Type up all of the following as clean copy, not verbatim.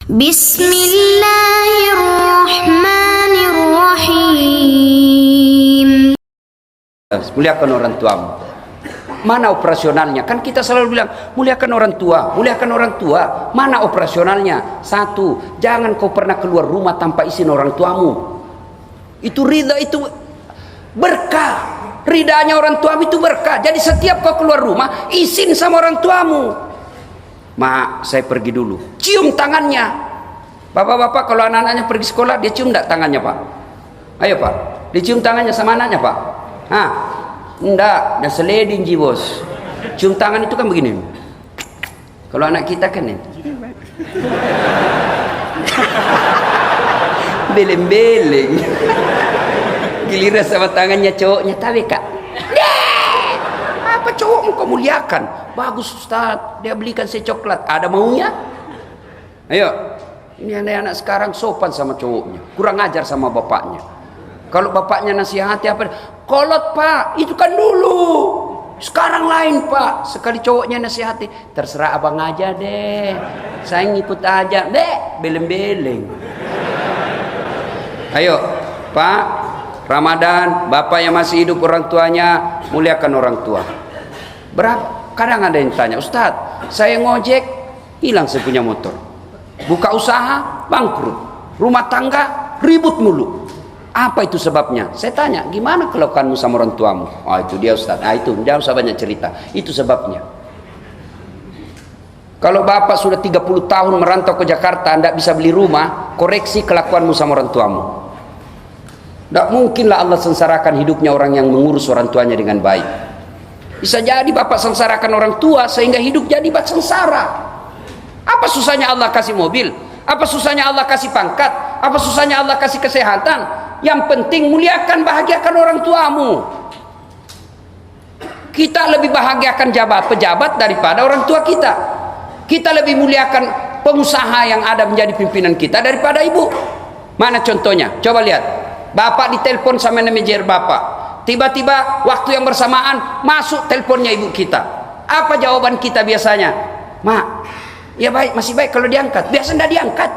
Bismillahirrahmanirrahim. Muliakan orang tuamu. Mana operasionalnya? Kan kita selalu bilang muliakan orang tua, muliakan orang tua. Mana operasionalnya? Satu, jangan kau pernah keluar rumah tanpa izin orang tuamu. Itu ridha, itu berkah. Ridhanya orang tuamu itu berkah. Jadi setiap kau keluar rumah, izin sama orang tuamu. Mak, saya pergi dulu. Cium tangannya. Bapak-bapak kalau anak-anaknya pergi sekolah, dia cium enggak tangannya, Pak? Ayo, Pak. Dicium tangannya sama anaknya, Pak. Hah? Enggak, dia seleding ji, Bos. Cium tangan itu kan begini. Kalau anak kita kan ini. Beleng-beleng. Giliran sama tangannya cowoknya, tapi Kak. Apa cowokmu kau muliakan? Bagus Ustaz, dia belikan saya coklat. Ada maunya? Ayo. Ini anak-anak sekarang sopan sama cowoknya, kurang ajar sama bapaknya. Kalau bapaknya nasihati apa? Kolot Pak, itu kan dulu. Sekarang lain Pak. Sekali cowoknya nasihati, terserah abang aja deh. Saya ngikut aja, deh, beleng-beleng. Ayo, Pak, Ramadan, bapak yang masih hidup orang tuanya, muliakan orang tua. Berapa? Kadang ada yang tanya, Ustadz, saya ngojek, hilang saya punya motor. Buka usaha, bangkrut. Rumah tangga, ribut mulu. Apa itu sebabnya? Saya tanya, gimana kelakuanmu sama orang tuamu? Oh itu dia Ustaz. Itu, jangan usah banyak cerita. Itu sebabnya. Kalau bapak sudah 30 tahun merantau ke Jakarta, tidak bisa beli rumah, koreksi kelakuanmu sama orang tuamu. Tidak mungkinlah Allah sengsarakan hidupnya orang yang mengurus orang tuanya dengan baik. Bisa jadi bapak sengsarakan orang tua sehingga hidup jadi sengsara. Apa susahnya Allah kasih mobil? Apa susahnya Allah kasih pangkat? Apa susahnya Allah kasih kesehatan? Yang penting muliakan, bahagiakan orang tuamu. Kita lebih bahagiakan pejabat daripada orang tua kita. Kita lebih muliakan pengusaha yang ada menjadi pimpinan kita daripada ibu. Mana contohnya? Coba lihat. Bapak ditelepon sama manajer bapak. Tiba-tiba waktu yang bersamaan masuk teleponnya ibu kita. Apa jawaban kita biasanya? Mak, ya baik, masih baik kalau diangkat. Biasa tidak diangkat.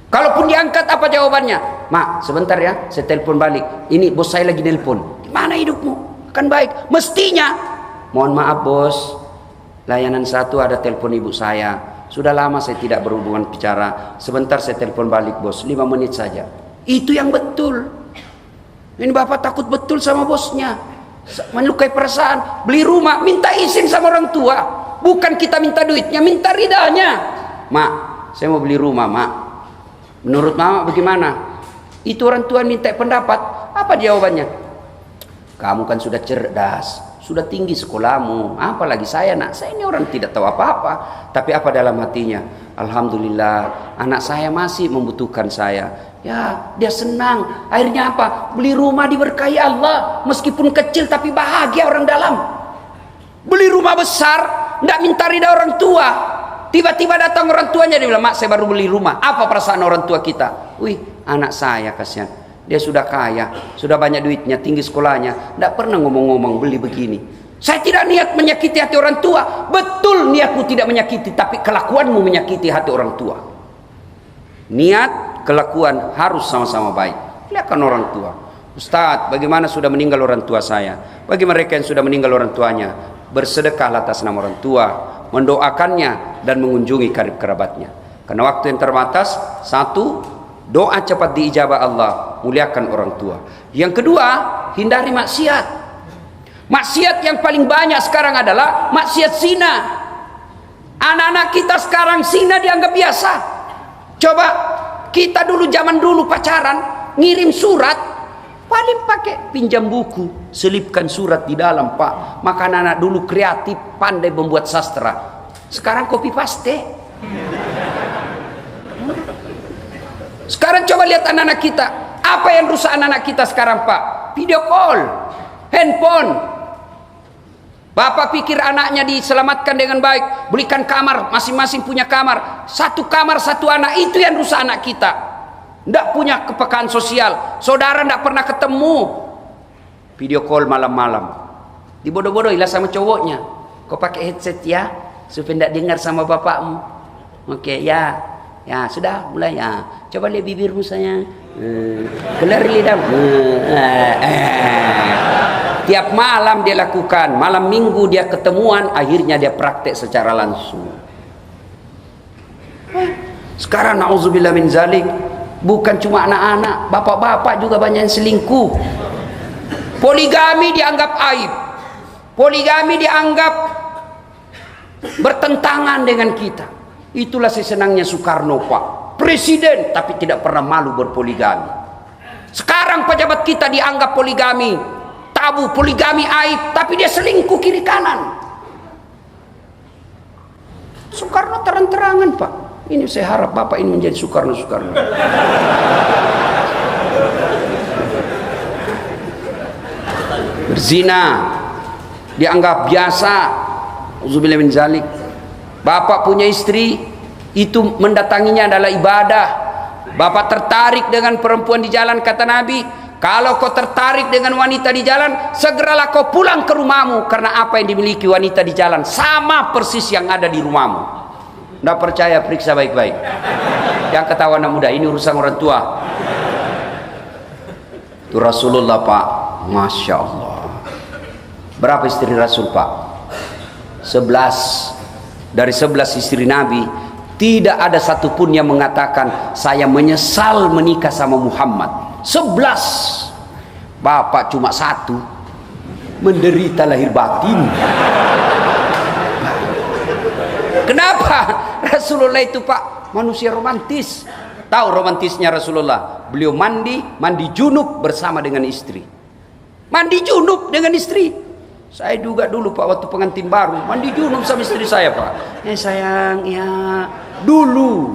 Kalaupun diangkat, apa jawabannya? Mak, sebentar ya, saya telepon balik. Ini bos saya lagi nelpon. Gimana hidupmu? Kan baik. Mestinya, mohon maaf bos, layanan satu ada telepon ibu saya. Sudah lama saya tidak berhubungan bicara. Sebentar saya telepon balik bos, 5 menit saja. Itu yang betul. Ini bapak takut betul sama bosnya. Menyukai perasaan. Beli rumah, minta izin sama orang tua. Bukan kita minta duitnya, minta ridanya. Mak, saya mau beli rumah, Mak. Menurut Mama bagaimana? Itu orang tua minta pendapat. Apa jawabannya? Kamu kan sudah cerdas, sudah tinggi sekolahmu. Apalagi saya, nak. Saya ini orang tidak tahu apa-apa. Tapi apa dalam hatinya? Alhamdulillah, anak saya masih membutuhkan saya. Ya, dia senang. Akhirnya apa? Beli rumah diberkahi Allah. Meskipun kecil tapi bahagia orang dalam. Beli rumah besar, tidak minta ridha orang tua. Tiba-tiba datang orang tuanya, dia bilang, Mak, saya baru beli rumah. Apa perasaan orang tua kita? Wih, anak saya kasihan. Dia sudah kaya, sudah banyak duitnya, tinggi sekolahnya. Tidak pernah ngomong-ngomong beli begini. Saya tidak niat menyakiti hati orang tua. Betul niatmu tidak menyakiti, tapi kelakuanmu menyakiti hati orang tua. Niat, kelakuan harus sama-sama baik. Lihatkan orang tua. Ustadz, bagaimana sudah meninggal orang tua saya? Bagi mereka yang sudah meninggal orang tuanya, bersedekah atas nama orang tua, mendoakannya dan mengunjungi karib kerabatnya. Karena waktu yang terbatas, satu, doa cepat diijabah Allah, muliakan orang tua. Yang kedua, hindari maksiat. Maksiat yang paling banyak sekarang adalah maksiat zina. Anak-anak kita sekarang zina dianggap biasa. Coba kita dulu, zaman dulu pacaran, ngirim surat, paling pakai pinjam buku, selipkan surat di dalam, Pak. Maka anak-anak dulu kreatif, pandai membuat sastra. Sekarang copy paste. Sekarang coba lihat anak-anak kita. Apa yang rusak anak-anak kita sekarang, Pak? Video call, handphone. Bapak pikir anaknya diselamatkan dengan baik, belikan kamar, masing-masing punya kamar. Satu kamar, satu anak, itu yang rusak anak kita. Tidak punya kepekaan sosial. Saudara tidak pernah ketemu. Video call malam-malam. Dibodoh-bodohilah sama cowoknya. Kau pakai headset ya, supaya tidak dengar sama bapakmu. Oke, ya. Ya sudah mulai ya. Coba lihat bibirmu sayang. Keluar lidahmu. Tiap malam dia lakukan. Malam minggu dia ketemuan. Akhirnya dia praktek secara langsung. Sekarang na'udzubillah min zalik. Bukan cuma anak-anak, bapak-bapak juga banyak yang selingkuh. Poligami dianggap aib. Poligami dianggap bertentangan dengan kita. Itulah sesenangnya Soekarno, Pak. Presiden tapi tidak pernah malu berpoligami. Sekarang pejabat kita dianggap poligami tabu, poligami aib, tapi dia selingkuh kiri kanan. Soekarno terang-terangan, Pak. Ini saya harap Bapak ini menjadi Soekarno. Berzina dianggap biasa. Auzubillah min zalik. Bapak punya istri, itu mendatanginya adalah ibadah. Bapak tertarik dengan perempuan di jalan, kata Nabi, kalau kau tertarik dengan wanita di jalan, segeralah kau pulang ke rumahmu, karena apa yang dimiliki wanita di jalan sama persis yang ada di rumahmu. Tidak percaya, periksa baik-baik. Yang ketawa anak muda, ini urusan orang tua. Itu Rasulullah, Pak. Masya Allah. Berapa istri Rasul, Pak? 11. Dari 11 istri Nabi, tidak ada satupun yang mengatakan saya menyesal menikah sama Muhammad. 11. Bapak cuma 1, menderita lahir batin. Kenapa? Rasulullah itu, Pak, manusia romantis. Tahu romantisnya Rasulullah? Beliau mandi junub bersama dengan istri. Mandi junub dengan istri. Saya juga dulu, Pak, waktu pengantin baru mandi junub sama istri saya, Pak. Sayang, ya dulu.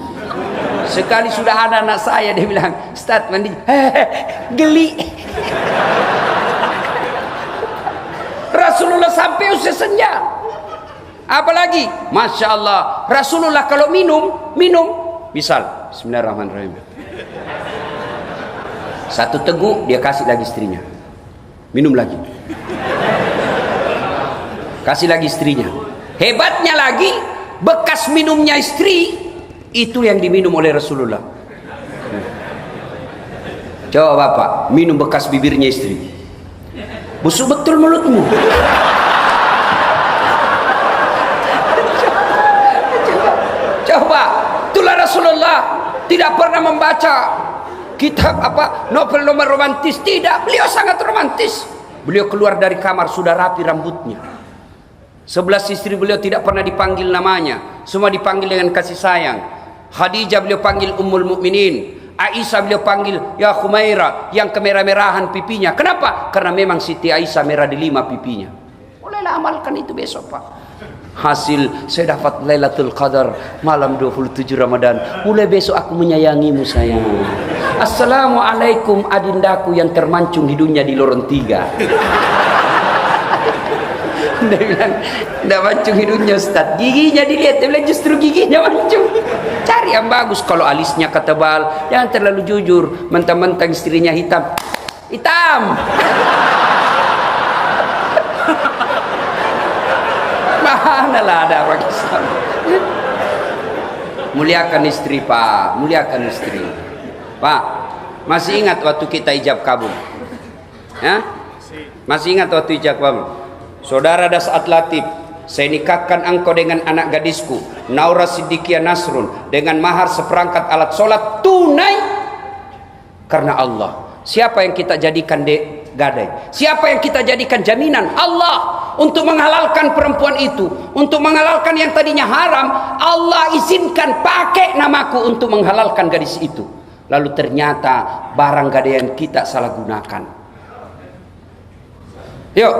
Sekali sudah ada anak saya, dia bilang, Ustaz mandi, geli. Rasulullah sampai usia senja. Apalagi, Masya Allah, Rasulullah kalau minum, misal, Bismillahirrahmanirrahim, 1 teguk dia kasih lagi istrinya, minum lagi. Kasih lagi istrinya. Hebatnya lagi, bekas minumnya istri itu yang diminum oleh Rasulullah. Coba Bapak minum bekas bibirnya istri, busuk betul mulutmu. Coba, itulah Rasulullah. Tidak pernah membaca kitab novel-novel romantis. Tidak, beliau sangat romantis. Beliau keluar dari kamar sudah rapi rambutnya. 11 istri beliau tidak pernah dipanggil namanya, semua dipanggil dengan kasih sayang. Khadijah beliau panggil Ummul Mukminin, Aisyah beliau panggil ya Khumaira, yang kemerah-merahan pipinya. Kenapa? Karena memang Siti Aisyah merah di 5 pipinya. Bolehlah amalkan itu besok, Pak. Hasil saya dapat Lailatul Qadar malam 27 Ramadan. Mulai besok aku menyayangimu sayang. Assalamualaikum adindaku yang termancung hidungnya di lorong 3. Dia bilang, tidak mancung hidungnya Ustaz, giginya dilihat. Dia bilang justru giginya mancung. Cari yang bagus. Kalau alisnya ketebal, jangan terlalu jujur. Mentang-mentang istrinya hitam. Manalah ada orang Islam. Muliakan istri, Pak. Muliakan istri, Pak. Masih ingat waktu kita ijab kabul? Ya? Masih ingat waktu ijab kabul? Saudara Das'at Latif, saya nikahkan engkau dengan anak gadisku Naura Siddiqiyah Nasrun dengan mahar seperangkat alat sholat tunai karena Allah. Siapa yang kita jadikan gadai? Siapa yang kita jadikan jaminan? Allah. Untuk menghalalkan perempuan itu, untuk menghalalkan yang tadinya haram, Allah izinkan pakai namaku untuk menghalalkan gadis itu. Lalu ternyata barang gadaian kita salah gunakan. Yuk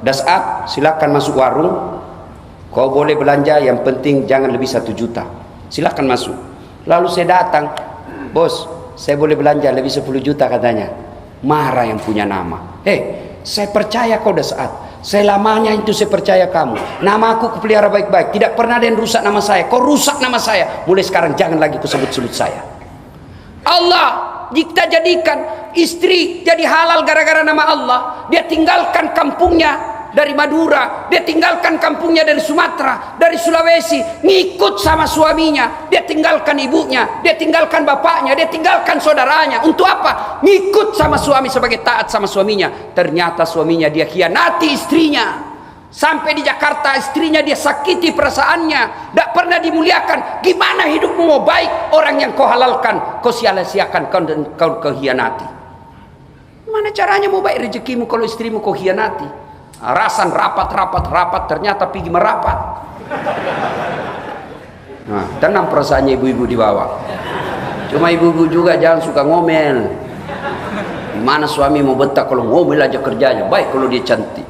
Das'at, silakan masuk warung. Kau boleh belanja, yang penting jangan lebih 1 juta. Silakan masuk. Lalu saya datang, bos, saya boleh belanja lebih 10 juta katanya. Marah yang punya nama. Saya percaya kau Das'at. Saya lamanya itu saya percaya kamu. Nama aku kupelihara baik-baik. Tidak pernah ada yang rusak nama saya. Kau rusak nama saya. Mulai sekarang jangan lagi kau sebut-sebut saya. Allah kita jadikan istri jadi halal gara-gara nama Allah. Dia tinggalkan kampungnya, dari Madura, dia tinggalkan kampungnya dari Sumatera, dari Sulawesi, ngikut sama suaminya. Dia tinggalkan ibunya, dia tinggalkan bapaknya, dia tinggalkan saudaranya. Untuk apa? Ngikut sama suami sebagai taat sama suaminya. Ternyata suaminya dia khianati istrinya. Sampai di Jakarta istrinya dia sakiti perasaannya, tidak pernah dimuliakan. Gimana hidupmu mau baik, orang yang kau halalkan, kau sia-siakan, kau khianati. Mana caranya mau baik rezekimu kalau istrimu kau khianati? Rasan rapat, ternyata pergi merapat. Nah, tenang perasaannya ibu-ibu di bawah. Cuma ibu-ibu juga jangan suka ngomel. Gimana suami mau betah kalau ngomel aja kerjanya, baik kalau dia cantik.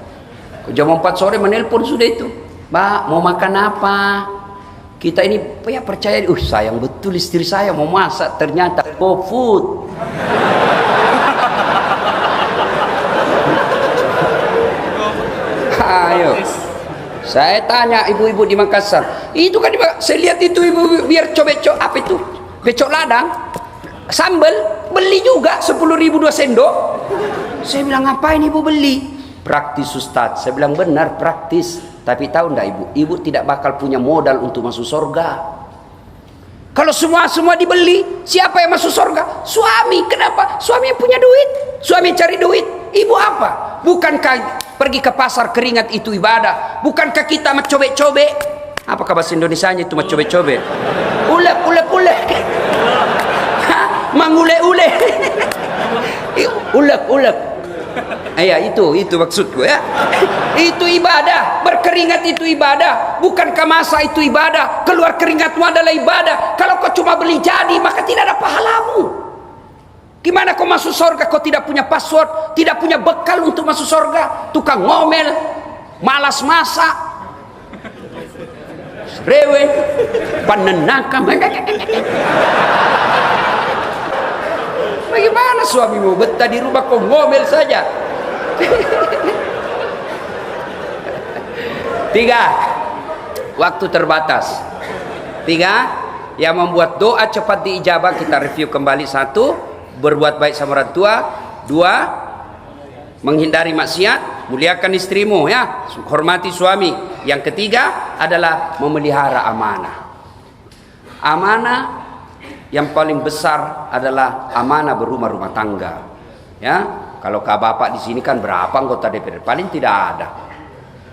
Jam 4 sore menelpon sudah itu, Mbak mau makan apa? Kita ini ya percaya, sayang betul istri saya mau masak, ternyata GoFood. Ayo, saya tanya ibu-ibu di Makassar, itu kan saya lihat itu ibu biar cobek apa itu, becok ladang, sambal beli juga 10.000 2 sendok. Saya bilang ngapain ibu beli? Praktis Ustaz. Saya bilang benar praktis, tapi tahu enggak ibu, ibu tidak bakal punya modal untuk masuk surga. Kalau semua dibeli, siapa yang masuk surga? Suami. Kenapa? Suami yang punya duit, suami yang cari duit. Ibu apa? Bukankah pergi ke pasar keringat itu ibadah? Bukankah kita mencobek-cobek? Apakah bahasa Indonesianya itu mencobek-cobek? Ulek. Mangule-ule. Ulek. Ya itu maksudku ya. Itu ibadah, berkeringat itu ibadah. Bukankah masa itu ibadah? Keluar keringatmu adalah ibadah. Kalau kau cuma beli jadi, maka tidak ada pahalamu. Gimana kau masuk surga kau tidak punya password, tidak punya bekal untuk masuk surga? Tukang ngomel, malas masak, rewel, panenakam. Bagaimana suamimu betah di rumah kau ngomel saja? 3, waktu terbatas. 3, yang membuat doa cepat diijabah, kita review kembali. 1, berbuat baik sama orang tua. 2, menghindari maksiat, muliakan istrimu ya, hormati suami. Yang ketiga adalah memelihara amanah. Amanah yang paling besar adalah amanah berumah tangga. Ya, kalau bapak di sini kan berapa anggota DPR? Paling tidak ada.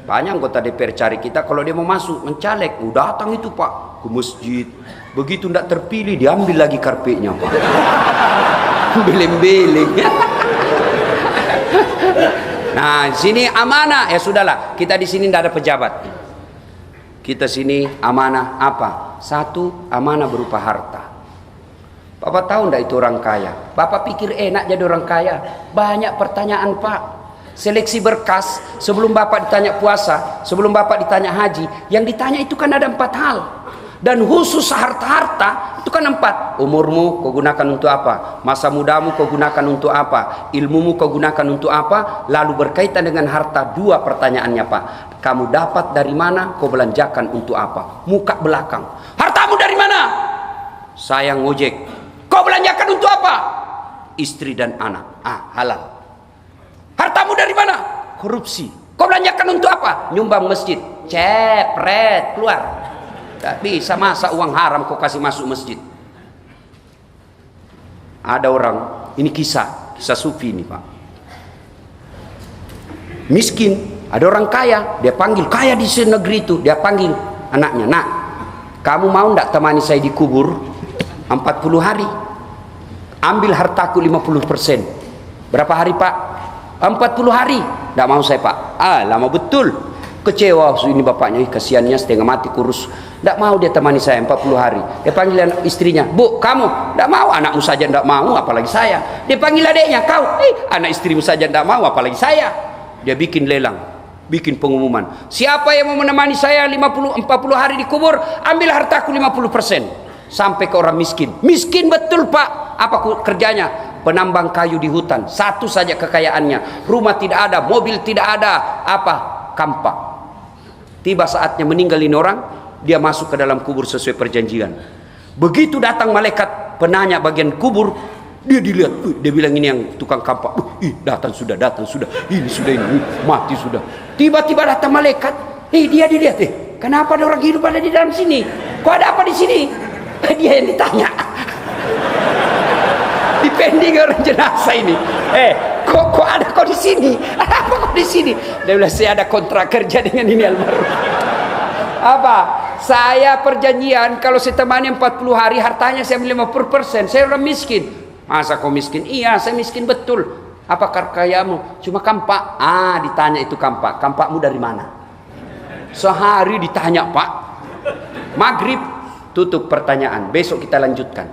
Banyak anggota DPR cari kita kalau dia mau masuk mencaleg, datang itu Pak ke masjid. Begitu tidak terpilih diambil lagi karpetnya Pak. Beleng-beleng. Nah, sini amanah ya sudahlah. Kita di sini tidak ada pejabat. Kita sini amanah apa? 1, amanah berupa harta. Bapak tahu enggak itu orang kaya? Bapak pikir enak jadi orang kaya? Banyak pertanyaan Pak. Seleksi berkas, sebelum Bapak ditanya puasa, sebelum Bapak ditanya haji, yang ditanya itu kan ada 4 hal. Dan khusus harta-harta itu kan 4. Umurmu kau gunakan untuk apa? Masa mudamu kau gunakan untuk apa? Ilmumu kau gunakan untuk apa? Lalu berkaitan dengan harta 2 pertanyaannya Pak. Kamu dapat dari mana? Kau belanjakan untuk apa? Muka belakang. Hartamu dari mana? Saya ngojek. Kau belanjakan untuk apa? Istri dan anak. Halal. Hartamu dari mana? Korupsi. Kau belanjakan untuk apa? Nyumbang masjid. Cepret, keluar. Tak bisa masa uang haram kau kasih masuk masjid. Ada orang, ini kisah sufi ini Pak. Miskin, ada orang kaya, dia panggil kaya di negeri itu, dia panggil anaknya, "Nak, kamu mau ndak temani saya di kubur 40 hari, ambil hartaku 50%. Berapa hari Pak? 40 hari. Tidak mau saya Pak. Lama betul. Kecewa ini bapaknya, kasihannya setengah mati kurus. Tidak mau dia temani saya 40 hari. Dia panggil istrinya, "Bu, kamu?" Tidak mau. Anakmu saja tidak mau, apalagi saya. Dia panggil adiknya, "Kau?" Anak istrimu saja tidak mau, apalagi saya. Dia bikin lelang, bikin pengumuman. Siapa yang mau menemani saya 40 hari di kubur, ambil hartaku 50%. Sampai ke orang miskin. Miskin betul Pak. Apa kerjanya? Penambang kayu di hutan. 1 saja kekayaannya. Rumah tidak ada, mobil tidak ada. Kampak. Tiba saatnya meninggal ini orang, dia masuk ke dalam kubur sesuai perjanjian. Begitu datang malaikat penanya bagian kubur, Dia dilihat, dia bilang ini yang tukang kampak. Datang sudah, ini sudah, ini mati sudah. Tiba-tiba datang malaikat. Dia dilihat, kenapa ada orang hidup ada di dalam sini? Kok ada apa di sini? Dia yang ditanya. Dipending orang jenazah ini. Kok ada kau di sini? Ada apa kau di sini? Dia bilang, saya ada kontrak kerja dengan ini almarhum. Apa? Saya perjanjian kalau saya temani 40 hari hartanya saya ambil 50%. Saya orang miskin. Masa kau miskin? Iya, saya miskin betul. Apa karyamu? Cuma kampak. Ditanya itu kampak. Kampakmu dari mana? Sehari ditanya, Pak. Maghrib tutup pertanyaan. Besok kita lanjutkan.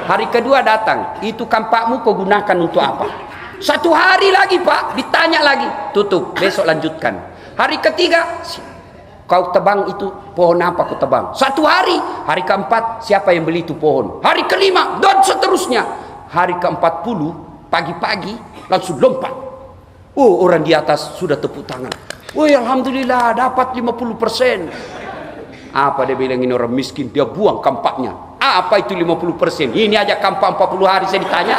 Hari kedua datang. Itu kampakmu kau gunakan untuk apa? 1 hari lagi, Pak. Ditanya lagi. Tutup. Besok lanjutkan. Hari ketiga, kau tebang itu pohon apa kau tebang? 1 hari. Hari keempat, siapa yang beli itu pohon? Hari kelima dan seterusnya. Hari ke-40 pagi-pagi langsung lompat. Orang di atas sudah tepuk tangan. Alhamdulillah dapat 50%. Apa dia bilang ini orang miskin? Dia buang kampaknya. Apa itu 50%? Ini aja kampak 40 hari saya ditanya.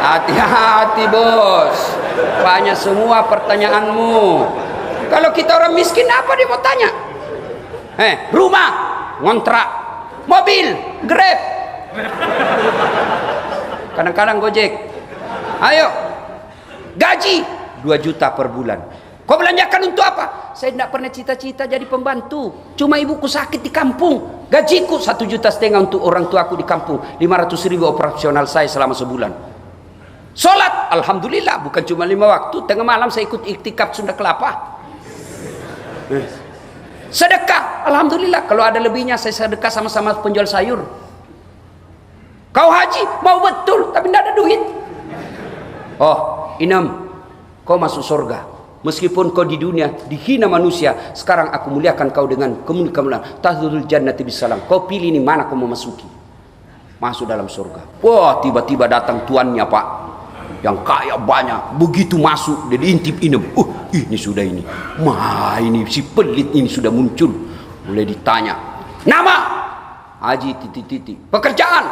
Hati-hati bos. Banyak semua pertanyaanmu. Kalau kita orang miskin apa dia mau tanya? Rumah, ngontrak, mobil, Grab, kadang-kadang Gojek. Ayo, gaji 2 juta per bulan. Kau belanjakan untuk apa? Saya tidak pernah cita-cita jadi pembantu. Cuma ibuku sakit di kampung. Gajiku 1,5 juta untuk orang tuaku di kampung. 500.000 operasional saya selama sebulan. Sholat, alhamdulillah, bukan cuma 5 waktu. Tengah malam saya ikut iktikaf Sunda Kelapa. Sedekah, alhamdulillah. Kalau ada lebihnya saya sedekah sama-sama penjual sayur. Kau haji, mau betul, tapi tidak ada duit. Inam, kau masuk surga. Meskipun kau di dunia dihina manusia, sekarang aku muliakan kau dengan kemuliaan. Tahdhurul jannati bisalam. Kau pilih ini mana kau mau masuki. Masuk dalam surga. Tiba-tiba datang tuannya, Pak. Yang kaya banyak, begitu masuk dia diintip Inem. Ini sudah ini. Ini si pelit ini sudah muncul. Mulai ditanya. Nama? Haji titik-titik. Pekerjaan?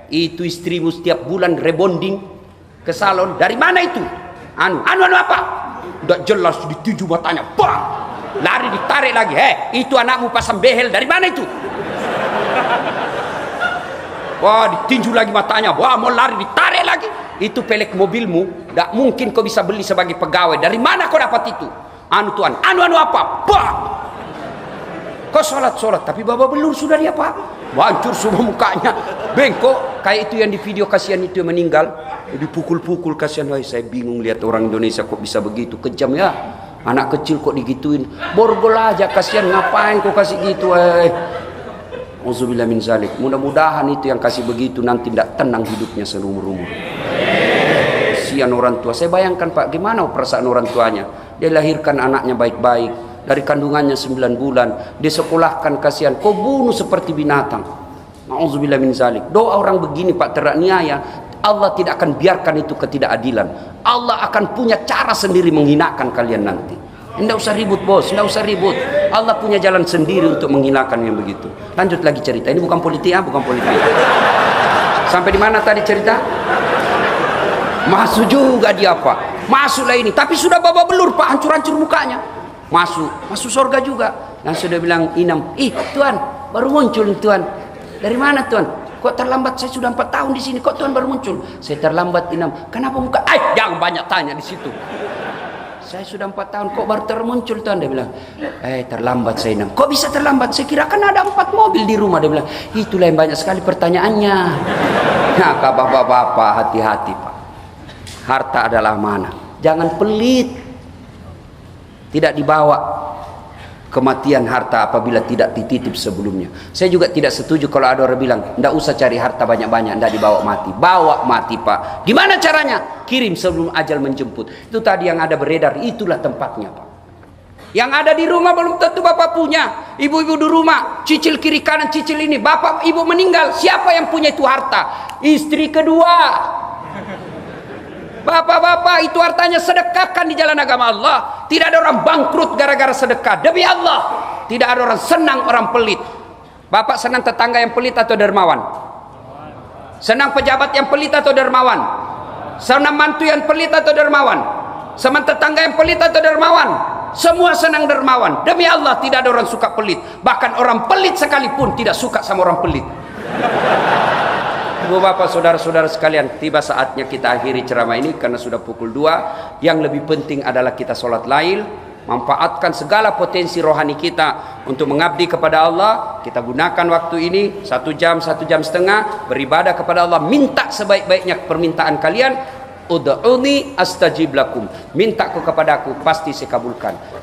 Itu istrimu setiap bulan rebonding ke salon. Dari mana itu? Anu apa? Udah jelas ditinju matanya. Bang! Lari ditarik lagi. Itu anakmu pasang behel. Dari mana itu? Ditinju lagi matanya. Mau lari ditarik lagi. Itu pelek mobilmu, tidak mungkin kau bisa beli sebagai pegawai. Dari mana kau dapat itu? Tuan, anu apa? Kau sholat, tapi babak belur sudah dia, Pak. Hancur semua mukanya, bengkok. Kayak itu yang di video kasihan itu yang meninggal, dipukul-pukul kasihan. Saya bingung lihat orang Indonesia kok bisa begitu, kejam ya. Anak kecil kok digituin. Borgol aja kasihan, ngapain kau kasih gitu? Auzubillah min zalik. Mudah-mudahan itu yang kasih begitu nanti tidak tenang hidupnya seumur-umur. Kasihan orang tua. Saya bayangkan, Pak, gimana perasaan orang tuanya. Dia lahirkan anaknya baik-baik, dari kandungannya 9 bulan, dia sekolahkan, kasihan. Kau bunuh seperti binatang. Auzubillah min zalik. Doa orang begini, Pak, teraniaya. Allah tidak akan biarkan itu ketidakadilan. Allah akan punya cara sendiri menghinakan kalian nanti. Tidak usah ribut, bos, tidak usah ribut. Allah punya jalan sendiri untuk menghinakan yang begitu. Lanjut lagi cerita. Ini bukan politik, bukan politik. Sampai di mana tadi cerita? Masuk juga dia, Pak. Masuklah ini, tapi sudah babak belur, Pak, hancur-hancur mukanya. Masuk surga juga. Langsung dia bilang, Inam, Tuan, baru muncul Tuan. Dari mana Tuan? Kok terlambat? Saya sudah 4 tahun di sini. Kok Tuan baru muncul? Saya terlambat, Inam. Kenapa muka? Jangan banyak tanya di situ. Saya sudah 4 tahun, kok baru termuncul Tuan? Dia bilang, terlambat saya, Inam. Kok bisa terlambat? Saya kira kan ada 4 mobil di rumah. Dia bilang, itulah yang banyak sekali pertanyaannya. Nah, bapak-bapak, hati-hati, Pak. Harta adalah mana? Jangan pelit. Tidak dibawa kematian harta apabila tidak dititip sebelumnya. Saya juga tidak setuju kalau ada orang bilang, tidak usah cari harta banyak-banyak, tidak dibawa mati. Bawa mati, Pak. Gimana caranya? Kirim sebelum ajal menjemput. Itu tadi yang ada beredar, itulah tempatnya, Pak. Yang ada di rumah belum tentu Bapak punya. Ibu-ibu di rumah, cicil kiri kanan, cicil ini. Bapak, ibu meninggal, siapa yang punya itu harta? Istri kedua. Bapak-bapak, itu hartanya sedekahkan di jalan agama Allah. Tidak ada orang bangkrut gara-gara sedekah. Demi Allah, tidak ada orang senang, orang pelit. Bapak senang tetangga yang pelit atau dermawan? Senang pejabat yang pelit atau dermawan? Senang mantu yang pelit atau dermawan? Senang tetangga yang pelit atau dermawan? Semua senang dermawan. Demi Allah tidak ada orang suka pelit. Bahkan orang pelit sekalipun tidak suka sama orang pelit. Ibu bapak saudara-saudara sekalian, tiba saatnya kita akhiri ceramah ini karena sudah pukul 2. Yang lebih penting adalah kita sholat lail, manfaatkan segala potensi rohani kita untuk mengabdi kepada Allah. Kita gunakan waktu ini 1 jam, 1 jam setengah beribadah kepada Allah. Minta sebaik-baiknya permintaan kalian. Ud'uni astajib lakum. Minta kepadaku, pasti saya kabulkan.